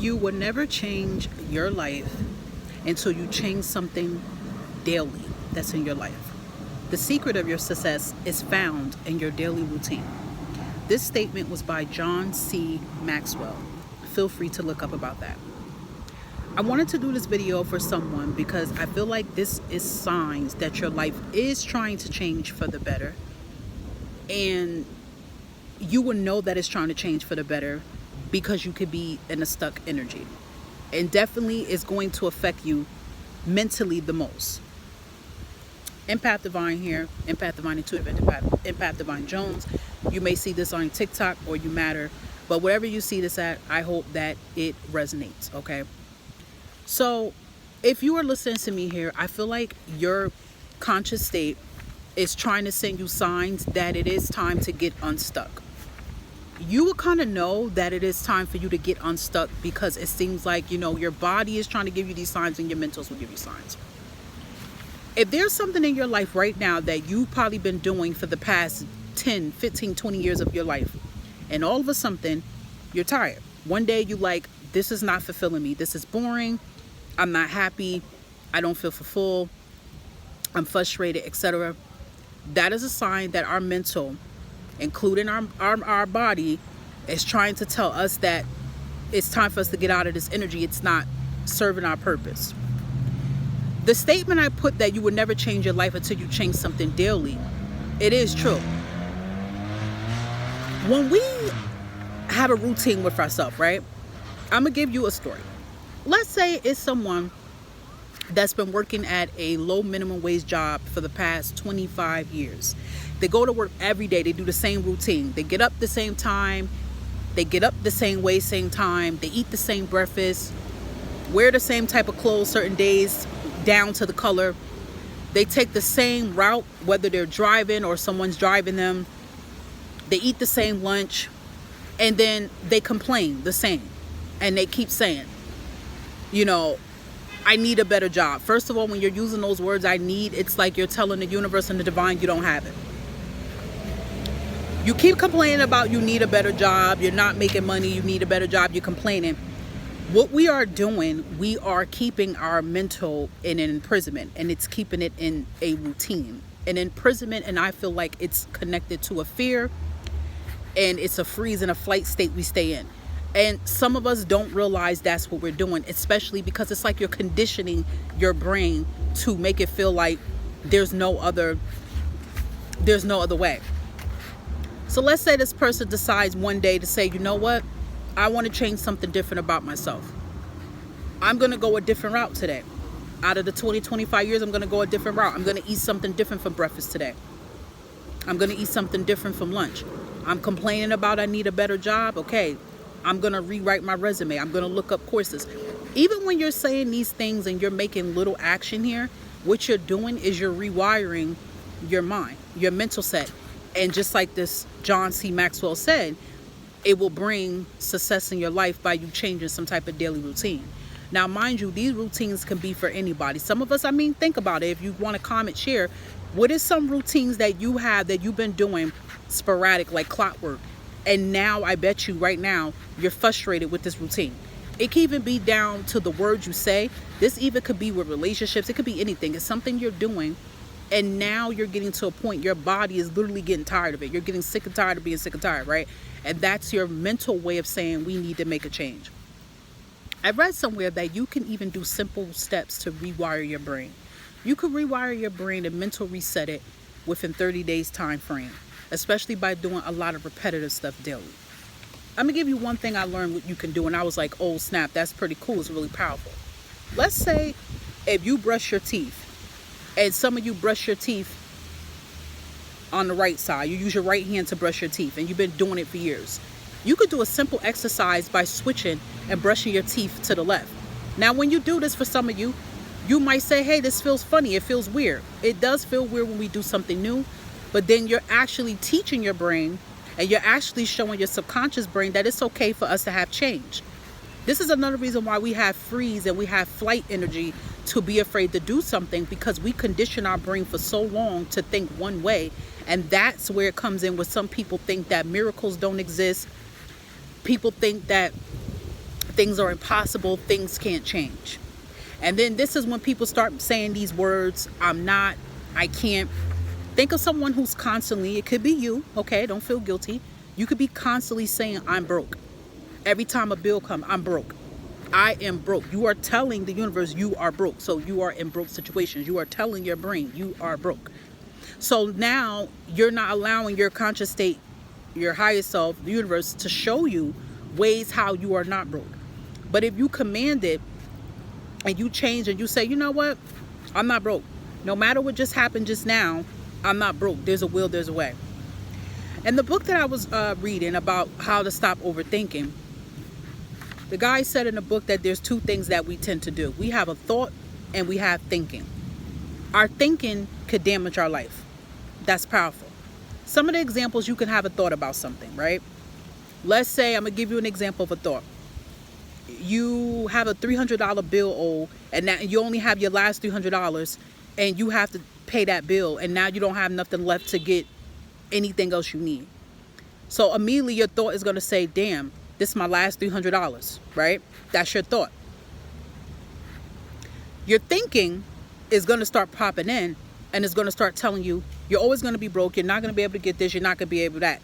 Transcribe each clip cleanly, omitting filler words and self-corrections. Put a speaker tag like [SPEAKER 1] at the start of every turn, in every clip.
[SPEAKER 1] You will never change your life until you change something daily that's in your life. The secret of your success is found in your daily routine. This statement was by John C. Maxwell. Feel free to look up about that. I wanted to do this video for someone because I feel like this is signs that your life is trying to change for the better. And you will know that it's trying to change for the better because you could be in a stuck energy. And definitely it's going to affect you mentally the most. Empath Divine here, Empath Divine Intuitive, Empath Divine Jones. You may see this on TikTok or You Matter, but wherever you see this at, I hope that it resonates, okay? So if you are listening to me here, I feel like your conscious state is trying to send you signs that it is time to get unstuck. You will kind of know that it is time for you to get unstuck because it seems like, your body is trying to give you these signs and your mentals will give you signs. If there's something in your life right now that you've probably been doing for the past 10, 15, 20 years of your life, and all of a sudden you're tired. One day you like, this is not fulfilling me. This is boring. I'm not happy. I don't feel fulfilled. I'm frustrated, etc. That is a sign that our mental, including our body, is trying to tell us that it's time for us to get out of this energy. It's not serving our purpose. The statement I put that you would never change your life until you change something daily, it is true. When we have a routine with ourselves, right? I'm going to give you a story. Let's say it's someone that's been working at a low minimum wage job for the past 25 years. They go to work every day. They do the same routine. They get up the same time. They get up the same way, same time. They eat the same breakfast, wear the same type of clothes certain days, down to the color. They take the same route, whether they're driving or someone's driving them. They eat the same lunch, and then they complain the same. And they keep saying, I need a better job. First of all, when you're using those words, I need, it's like you're telling the universe and the divine you don't have it. You keep complaining about you need a better job. You're not making money. You need a better job. You're complaining. What we are doing, we are keeping our mental in an imprisonment, and it's keeping it in a routine. An imprisonment, and I feel like it's connected to a fear, and it's a freeze and a flight state we stay in. And some of us don't realize that's what we're doing, especially because it's like you're conditioning your brain to make it feel like there's no other way. So let's say this person decides one day to say, you know what? I want to change something different about myself. I'm going to go a different route today. Out of the 25 years, I'm going to go a different route. I'm going to eat something different for breakfast today. I'm going to eat something different from lunch. I'm complaining about I need a better job. Okay, I'm going to rewrite my resume. I'm going to look up courses. Even when you're saying these things and you're making little action here, what you're doing is you're rewiring your mind, your mental set. And just like this John C. Maxwell said, it will bring success in your life by you changing some type of daily routine. Now, mind you, these routines can be for anybody. Some of us, think about it. If you want to comment, share, what is some routines that you have that you've been doing sporadic, like clockwork? And now I bet you right now you're frustrated with this routine. It can even be down to the words you say. This even could be with relationships. It could be anything. It's something you're doing, and now you're getting to a point your body is literally getting tired of it. You're getting sick and tired of being sick and tired, right? And that's your mental way of saying we need to make a change. I read somewhere that you can even do simple steps to rewire your brain. You could rewire your brain and mental reset it within 30 days time frame, especially by doing a lot of repetitive stuff daily. I'm gonna give you one thing I learned what you can do, and I was like, oh snap, that's pretty cool. It's really powerful. Let's say if you brush your teeth, and some of you brush your teeth on the right side, you use your right hand to brush your teeth, and you've been doing it for years. You could do a simple exercise by switching and brushing your teeth to the left. Now, when you do this, for some of you, you might say, hey, this feels funny. It feels weird. It does feel weird when we do something new, but then you're actually teaching your brain, and you're actually showing your subconscious brain that it's okay for us to have change. This is another reason why we have freeze and we have flight energy to be afraid to do something, because we condition our brain for so long to think one way. And that's where it comes in, where some people think that miracles don't exist. People think that things are impossible, things can't change. And then this is when people start saying these words, I'm not, I can't. Think of someone who's constantly, it could be you, okay, don't feel guilty. You could be constantly saying, I'm broke. Every time a bill comes, I'm broke. I am broke. You are telling the universe you are broke. So you are in broke situations. You are telling your brain you are broke. So now you're not allowing your conscious state, your highest self, the universe, to show you ways how you are not broke. But if you command it and you change and you say, you know what, I'm not broke. No matter what just happened just now, I'm not broke. There's a will, there's a way. And the book that I was reading about how to stop overthinking, the guy said in the book that there's two things that we tend to do. We have a thought and we have thinking. Our thinking could damage our life. That's powerful. Some of the examples, you can have a thought about something, right? Let's say, I'm going to give you an example of a thought. You have a $300 bill owed, and now you only have your last $300, and you have to pay that bill, and now you don't have nothing left to get anything else you need. So immediately your thought is going to say, damn, this is my last $300, right? That's your thought. Your thinking is going to start popping in, and it's going to start telling you, you're always going to be broke, you're not going to be able to get this, you're not going to be able to that.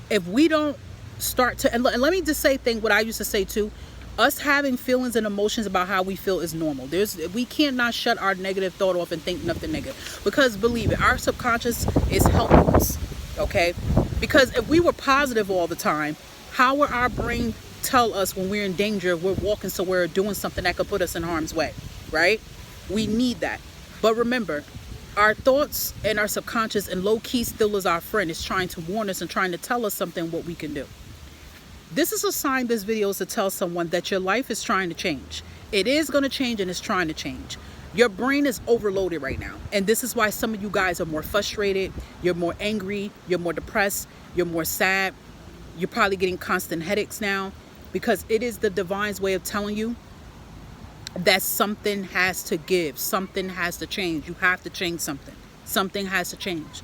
[SPEAKER 1] If we don't start to, and let me just say what I used to say too, us having feelings and emotions about how we feel is normal. We cannot shut our negative thought off and think nothing negative, because believe it, our subconscious is helping us, okay? Because if we were positive all the time, how would our brain tell us when we're in danger, we're walking somewhere, doing something that could put us in harm's way, right? We need that. But remember, our thoughts and our subconscious, and low-key still is our friend, is trying to warn us and trying to tell us something what we can do. This is a sign, this video is to tell someone that your life is trying to change. It is going to change, and it's trying to change. Your brain is overloaded right now. And this is why some of you guys are more frustrated. You're more angry. You're more depressed. You're more sad. You're probably getting constant headaches now, because it is the divine's way of telling you that something has to give. Something has to change. You have to change something. Something has to change.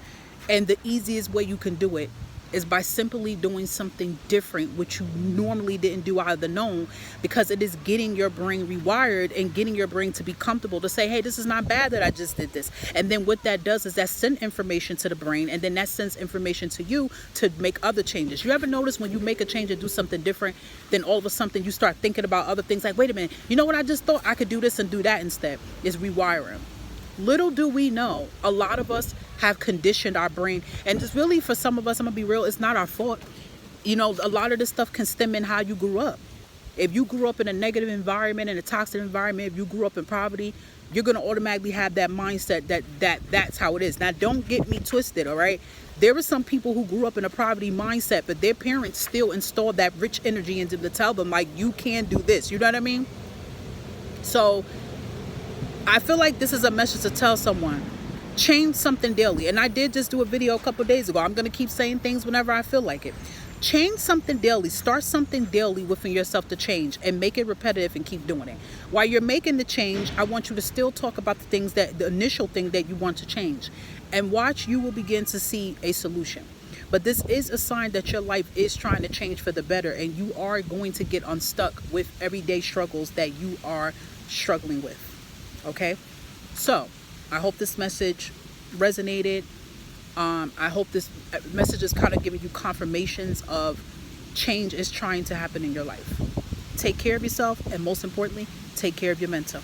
[SPEAKER 1] And the easiest way you can do it is by simply doing something different, which you normally didn't do out of the known, because it is getting your brain rewired and getting your brain to be comfortable to say, hey, this is not bad that I just did this. And then what that does is that sends information to the brain, and then that sends information to you to make other changes. You ever notice when you make a change and do something different, then all of a sudden you start thinking about other things like, wait a minute, you know what, I just thought I could do this and do that instead. It's rewiring. Little do we know, a lot of us have conditioned our brain, and it's really, for some of us, I'm gonna be real, it's not our fault. You know, a lot of this stuff can stem in how you grew up. If you grew up in a negative environment, in a toxic environment, if you grew up in poverty, you're gonna automatically have that mindset that's how it is. Now, don't get me twisted, all right? There are some people who grew up in a poverty mindset, but their parents still installed that rich energy into them to tell them, like, you can do this. You know what I mean? So I feel like this is a message to tell someone, change something daily. And I did just do a video a couple days ago. I'm going to keep saying things whenever I feel like it. Change something daily. Start something daily within yourself to change, and make it repetitive and keep doing it. While you're making the change, I want you to still talk about the initial thing that you want to change, and watch, you will begin to see a solution. But this is a sign that your life is trying to change for the better, and you are going to get unstuck with everyday struggles that you are struggling with. Okay, so I hope this message resonated. I hope this message is kind of giving you confirmations of change is trying to happen in your life. Take care of yourself, and most importantly, take care of your mental.